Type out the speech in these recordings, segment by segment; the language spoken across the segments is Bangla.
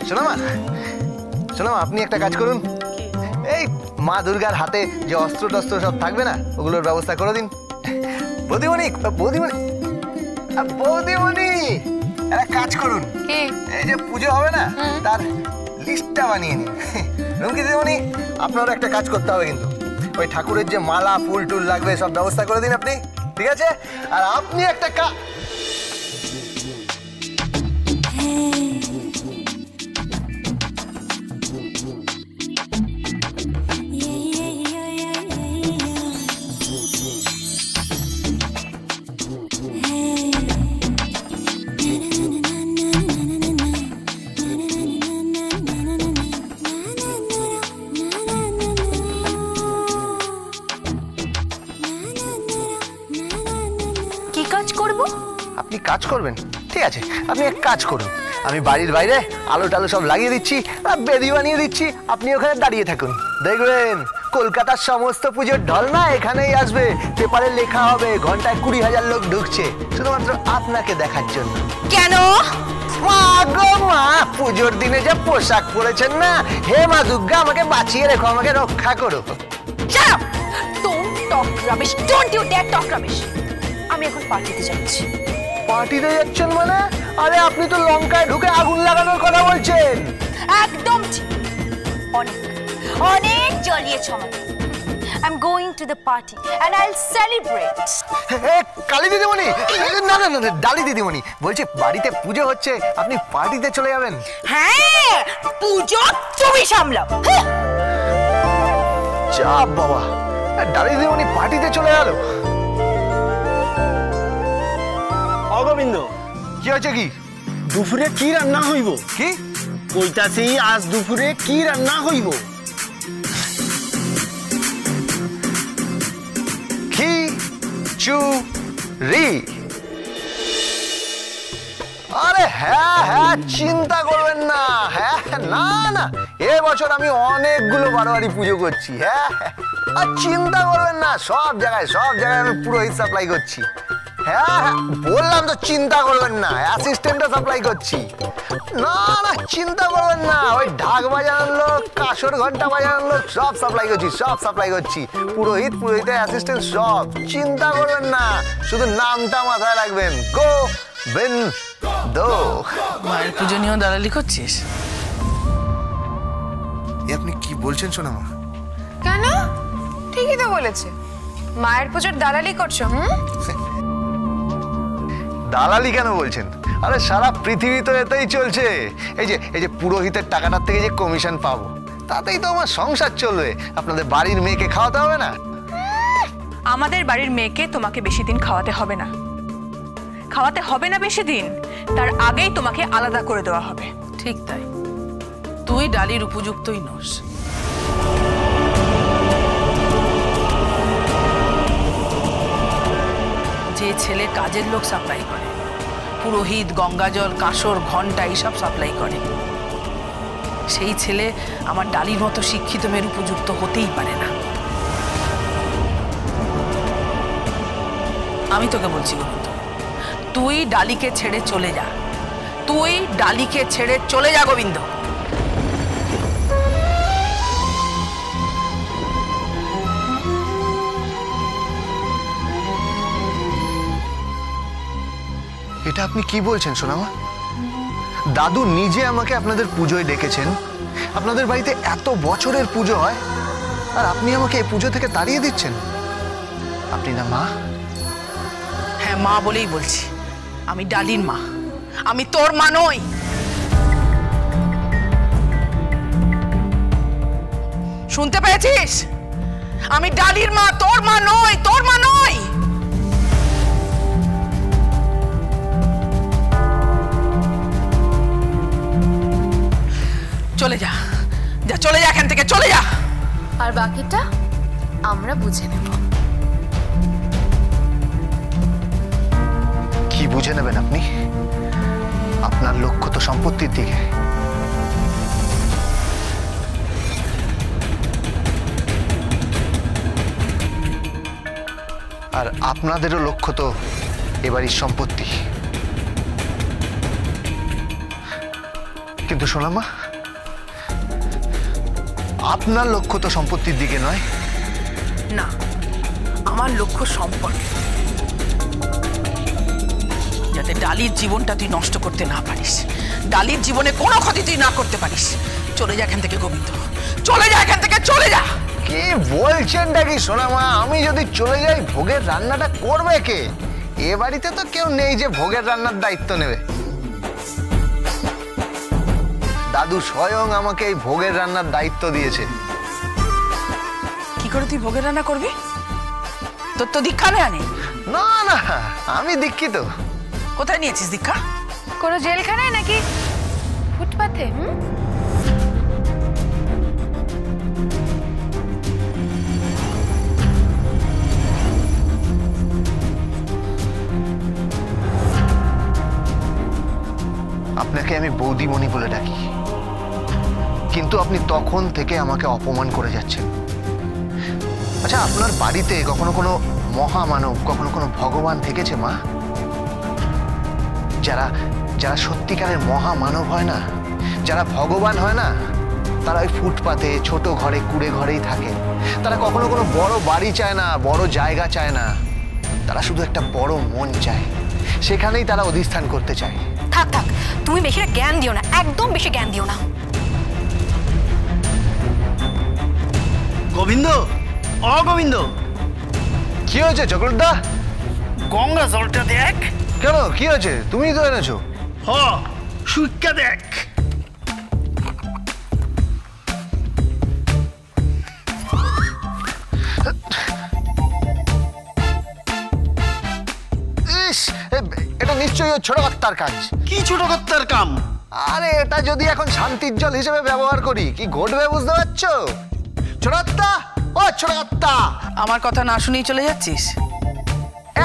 শোনো মা, শোনো মা, আপনি একটা কাজ করুন, এই মা দুর্গার হাতে যে অস্ত্র টস্ত্র সব থাকবে না, ওগুলোর ব্যবস্থা করে দিন। বৌদিমণি, বৌদিমণি, বৌদিমণি, একটা কাজ করুন, এই যে পুজো হবে না, তার লিস্টটা বানিয়ে নিন। রুমকি দিদিমণি, আপনারও একটা কাজ করতে হবে কিন্তু, ওই ঠাকুরের যে মালা ফুল টুল লাগবে সব ব্যবস্থা করে দিন আপনি, ঠিক আছে? আর আপনি একটা আপনি কাজ করবেন, ঠিক আছে? আপনি এক কাজ করুন, আমি বাড়ির বাইরে আলো টালো সব লাগিয়ে দিচ্ছি, বেদি বানিয়ে দিচ্ছি, আপনি ওখানে দাঁড়িয়ে থাকুন, দেখবেন কলকাতার সমস্ত পুজোর ঢল না এখানেই আসবে, পেপারে লেখা হবে ঘন্টায় 20,000 লোক ঢুকছে শুধুমাত্র আপনাকে দেখার জন্য। কেন? মা গো মা, পুজোর দিনে যে পোশাক পরেছেন না, হে মা দুর্গা আমাকে বাঁচিয়ে রেখো, আমাকে রক্ষা করো। আমি এখন পার্টিতে যাচ্ছি। পার্টিতে যাচ্ছেন মানে? আরে আপনি তো লঙ্কায় ঢুকে আগুন লাগানোর কথা বলছেন। একদম ঠিক, অনেক অনেক জ্বলিয়েছ আমাকে। I'm going to the party and I'll celebrate. Kali দিদিমণি, না না না, ডালি দিদিমণি বলছি, বাড়িতে পুজো হচ্ছে, আপনি পার্টিতে চলে যাবেন। হ্যাঁ, পুজো তুমি সামলাও। যা বাবা, ডালি দিদিমণি পার্টিতে চলে গেল। অগোবিন্দ, কি হয়েছে? কি দুপুরে কি রান্না হইব? কি কইতাছি আজ দুপুরে কি রান্না হইব? খিচুড়ি। আরে হ্যাঁ হ্যাঁ, চিন্তা করবেন না, হ্যাঁ না না, এবছর আমি অনেকগুলো বারোয়ারি পুজো করছি। হ্যাঁ, আর চিন্তা করবেন না, সব জায়গায় আমি পুরোহিত সাপ্লাই করছি। হ্যাঁ হ্যাঁ, বললাম তো চিন্তা করবেন না, অ্যাসিস্ট্যান্টও সাপ্লাই করছি। না না, চিন্তা করবেন না, ওই ঢাক বাজানোর লোক, কাঁসর ঘন্টা বাজানোর লোক সব সাপ্লাই করছি, পুরোহিতের অ্যাসিস্ট্যান্ট সব। চিন্তা করবেন না, শুধু নামটা মাথায় রাখবেন, গোবিন্দ। মায়ের পুজো নিয়েও দালালি করছিস? আপনি কি বলছেন সোনামা? কেন? ঠিকই তো বলেছে, মায়ের পুজোর দালালি করছো। দালালি কেন বলছেন? আরে সারা পৃথিবী তো এতেই চলছে। এই যে পুরোহিতের টাকাটার থেকে যে কমিশন পাবো, তাতেই তো আমার সংসার চলবে। আপনাদের বাড়ির মেয়েকে খাওয়াতে হবে না? আমাদের বাড়ির মেয়েকে তোমাকে বেশি দিন খাওয়াতে হবে না বেশি দিন, তার আগেই তোমাকে আলাদা করে দেওয়া হবে। ঠিক তাই, তুই ডালির উপযুক্তই নস। যে ছেলে কাজের লোক সাপ্লাই করে, পুরোহিত, গঙ্গাজল, কাঁসর ঘন্টা এইসব সাপ্লাই করে, সেই ছেলে আমার ডালির মতো শিক্ষিত মেয়ের উপযুক্ত হতেই পারে না। আমি তোকে বলছি গোবিন্দ, তুই ডালিকে ছেড়ে চলে যা, গোবিন্দ। এটা আপনি কি বলছেন সোনামা? দাদু নিজে আমাকে আপনাদের পুজোয় ডেকেছেন, আপনাদের বাড়িতে এত বছরের পুজো হয়, আর আপনি আমাকে এই পুজো থেকে তাড়িয়ে দিচ্ছেন? আপনি না মা? হ্যাঁ, মা বলেই বলছি, আমি ডালির মা, আমি তোর মা নই। শুনতে পেয়েছিস? আমি ডালির মা, তোর মা নই। চলে যা এখান থেকে, চলে যা। আর বাকিটা আমরা বুঝে নেব। কি বুঝে নেবেন আপনি? আপনার লক্ষ্য তো সম্পত্তির দিকে। আর আপনাদেরও লক্ষ্য তো এবারই সম্পত্তি। কিন্তু সোনামা, আপনার লক্ষ্য তো সম্পত্তির দিকে নয়। না, আমার লক্ষ্য সম্পর্কে, যাতে ডালির জীবনটা তুই নষ্ট করতে না পারিস, ডালির জীবনে কোনো ক্ষতি তুই না করতে পারিস। চলে যা এখান থেকে গোবিন্দ, চলে যা এখান থেকে, চলে যা। কি বলছেনটা কি সোনামা? আমি যদি চলে যাই ভোগের রান্নাটা করবে কে? এ বাড়িতে তো কেউ নেই যে ভোগের রান্নার দায়িত্ব নেবে। দাদু স্বয়ং আমাকে এই ভোগের রান্নার দায়িত্ব দিয়েছে। কি করে তুই ভোগের রান্না করবি? তোর তো দীক্ষা নেয়া নেই। না না, আমি দীক্ষিত। কোথায় নিয়েছিস দীক্ষা? কোনো জেলখানায় নাকি ফুটপাথে? আপনাকে আমি বৌদিমণি বলে ডাকি, কিন্তু আপনি তখন থেকে আমাকে অপমান করে যাচ্ছেন। আচ্ছা, আপনার বাড়িতে কখনো কোনো মহামানব, কখনো কোনো ভগবান থেকেছে মা? যারা যারা সত্যিকারের মহামানব হয় না, যারা ভগবান হয় না, তারা ওই ফুটপাতে ছোট ঘরে কুড়ে ঘরেই থাকে। তারা কখনো কোনো বড় বাড়ি চায় না, বড় জায়গা চায় না। তারা শুধু একটা বড় মন চায়, সেখানেই তারা অধিষ্ঠান করতে চায়। থাক থাক, তুমি বেশি জ্ঞান দিও না, একদম বেশি জ্ঞান দিও না। গোবিন্দ, গোবিন্দ, কি হয়েছে চক্রদা? গঙ্গা জলটা দেখ। কেন, কি হয়েছে? তুমিই তো এনেছো। সুইকা দেখ। ইস, এটা নিশ্চয়ই ওই ছোট কর্তার কাজ। কি ছোট কর্তার কাম? আরে এটা যদি এখন শান্তির জল হিসেবে ব্যবহার করি, কি ঘটবে বুঝতে পারছো? ছোট কর্তা, ও ছোট কর্তা, আমার কথা না শুনেই চলে যাচ্ছিস?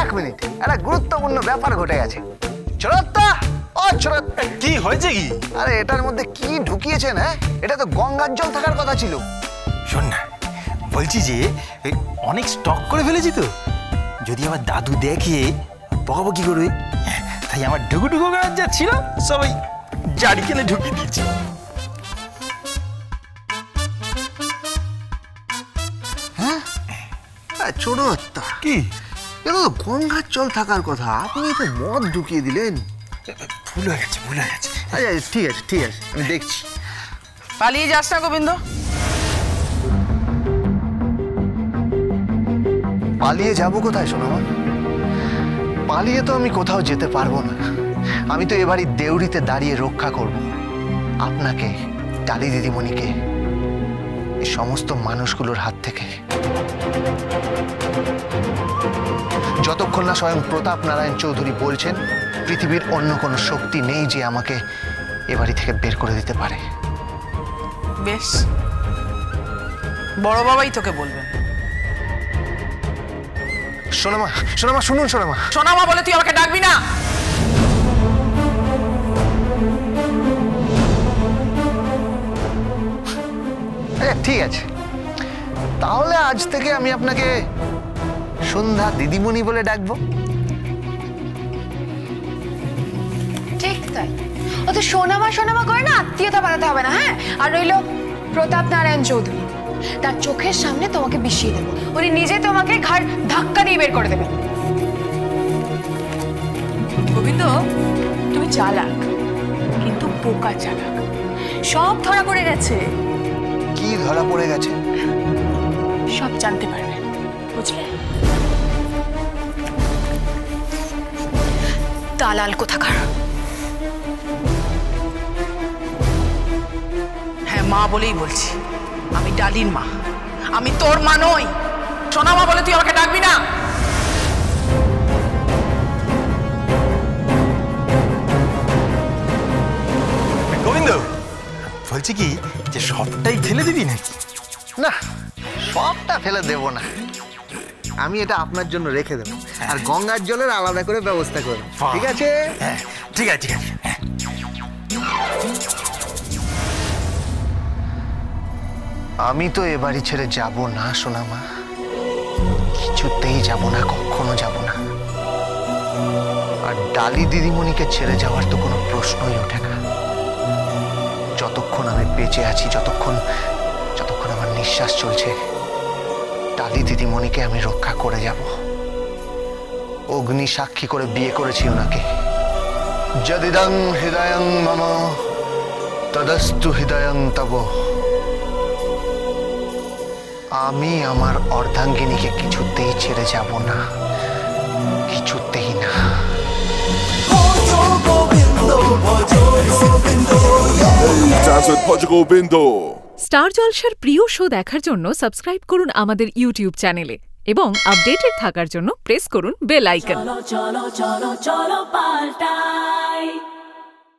এক মিনিট, একটা গুরুত্বপূর্ণ ব্যাপার ঘটে গেছে। ছোট কর্তা, ও ছোট কর্তা। কি হয়েছে কি? আরে এটার মধ্যে কি ঢুকিয়েছেন? হ্যাঁ, এটা তো গঙ্গার জল থাকার কথা ছিল। শোন না, বলছি যে অনেক স্টক করে ফেলেছি তো, যদি আমার দাদু দেখে বকাবকি করবে, তাই আমার ঢুকু ঢুকু করার যা ছিল সবাই জারি কেনে ঢুকিয়ে দিয়েছি। হ্যাঁ, ছোট কর্তা, কি? এটা তো গঙ্গার জল থাকার কথা, আপনি তো মদ ঢুকিয়ে দিলেন। ভুল হয়ে গেছে, ভুল হয়ে গেছে। আচ্ছা ঠিক আছে, ঠিক আছে, আমি দেখছি। পালিয়ে যাস না গোবিন্দ। পালিয়ে যাব কোথায় সোনামা? পালিয়ে তো আমি কোথাও যেতে পারবো না। আমি তো এবারই দেউড়িতে দাঁড়িয়ে রক্ষা করব আপনাকে, ডালি দিদিমণিকে, এই সমস্ত মানুষগুলোর হাত থেকে। যতক্ষণ না স্বয়ং প্রতাপ নারায়ণ চৌধুরী বলছেন পৃথিবীর অন্য কোনো শক্তি নেই যে আমাকে এ বাড়ি থেকে বের করে দিতে পারে। বেশ, বড় বাবাই তোকে বলবেন। সোনামা, সোনামা শুনুন, সোনামা। সোনামা বলে তুই আমাকে ডাকবি না। ঠিক আছে, তাহলে আজ থেকে আমি আপনাকে সন্ধ্যা দিদিমণি বলে ডাকবো। ঠিক তাই। ও তো সোনামা সোনামা করে না, আত্মীয়তা বানাতে হবে না। হ্যাঁ, আর রইল প্রতাপ নারায়ণ চৌধুরী, তার চোখের সামনে তোমাকে বিষিয়ে দেবো। উনি নিজে তোমাকে ঘাড় ধাক্কা দিয়ে বের করে দেবেন। গোবিন্দ, তুমি চালাক, কিন্তু বোকা চালাক। সব ধরা পড়ে গেছে, কি ধরা পড়ে গেছে? সব জানতে পারবে, বুঝলে? দালাল কোথাকার। হ্যাঁ, মা বলেই বলছি, আমি ডালির মা, আমি তোর মা নই। সোনামা বলে তুই আমাকে ডাকবি না। গোবিন্দ, বলছি কি যে সবটাই ফেলে দিবি নাকি? না, সবটা ফেলে দেব না, আমি এটা আপনার জন্য রেখে দেবো, আর গঙ্গার জলের আলাদা করে ব্যবস্থা করবো। ঠিক আছে? হ্যাঁ, ঠিক আছে, ঠিক আছে। আমি তো এ বাড়ি ছেড়ে যাব না সোনামা, কিছুতেই যাব না, কখনো যাব না। আর ডালি দিদিমণিকে ছেড়ে যাওয়ার তো কোনো প্রশ্নই ওঠে না। যতক্ষণ আমি বেঁচে আছি, যতক্ষণ আমার নিঃশ্বাস চলছে, টালি দিদিমণিকে আমি রক্ষা করে যাব। অগ্নি সাক্ষী করে বিয়ে করেছি ওনাকে। যদিদং হৃদয়ং মম তদস্তু হৃদয়ং তব। আমি আমার অর্ধাঙ্গিনীকে কিছুতেই ছেড়ে যাব না, কিছুতেই না। স্টার জলসার প্রিয় শো দেখার জন্য সাবস্ক্রাইব করুন আমাদের ইউটিউব চ্যানেলে এবং আপডেটেড থাকার জন্য প্রেস করুন বেল আইকন। চলো চলো চলো চলো পাল্টাই।